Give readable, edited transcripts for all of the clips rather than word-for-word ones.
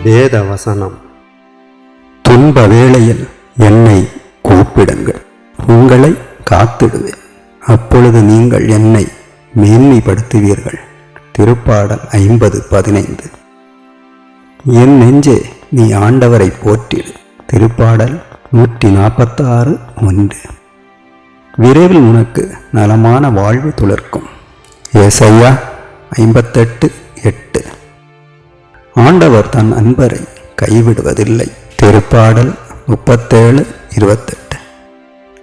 வேத வசனம். துன்ப வேளையில் என்னை கூப்பிடுங்கள், உங்களை காத்திடுவேன், அப்பொழுது நீங்கள் என்னை மேன்மைப்படுத்துவீர்கள். திருப்பாடல் 50:15. என் நெஞ்சே, நீ ஆண்டவரை போற்றிடு. திருப்பாடல் 146:1. விரைவில் உனக்கு நலமான வாழ்வு துளர்க்கும். ஏசாயா 58:8. ஆண்டவர் தன் அன்பரை கைவிடுவதில்லை. திருப்பாடல் 37:28.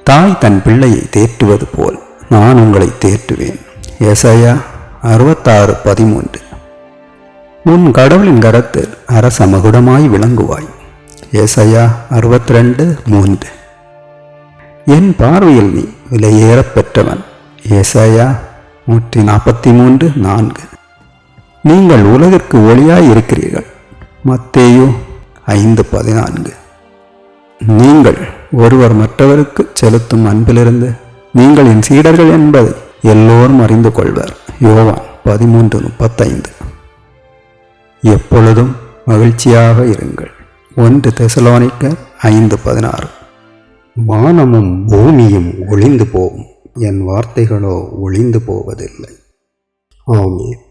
தாய் தன் பிள்ளையை தேற்றுவது போல் நான் உங்களை தேற்றுவேன். ஏசாயா 66:13. உன் கடவுளின் கரத்தில் அரச மகுடமாய் விளங்குவாய். ஏசாயா 62:3. என் பார்வையில் நீ விலையேறப் பெற்றவன். ஏசாயா 143:4. நீங்கள் உலகிற்கு ஒளியாய் இருக்கிறீர்கள். மத்தேயு 5:14. நீங்கள் ஒருவர் மற்றவருக்கு செலுத்தும் அன்பிலிருந்து நீங்கள் என் சீடர்கள் என்பதை எல்லோரும் அறிந்து கொள்வர். யோவான் 13:35. எப்பொழுதும் மகிழ்ச்சியாக இருங்கள். 1 தெசலோனிக்கர் 5:16. வானமும் பூமியும் ஒளிந்து போகும், என் வார்த்தைகளோ ஒளிந்து போவதில்லை. ஆமென்.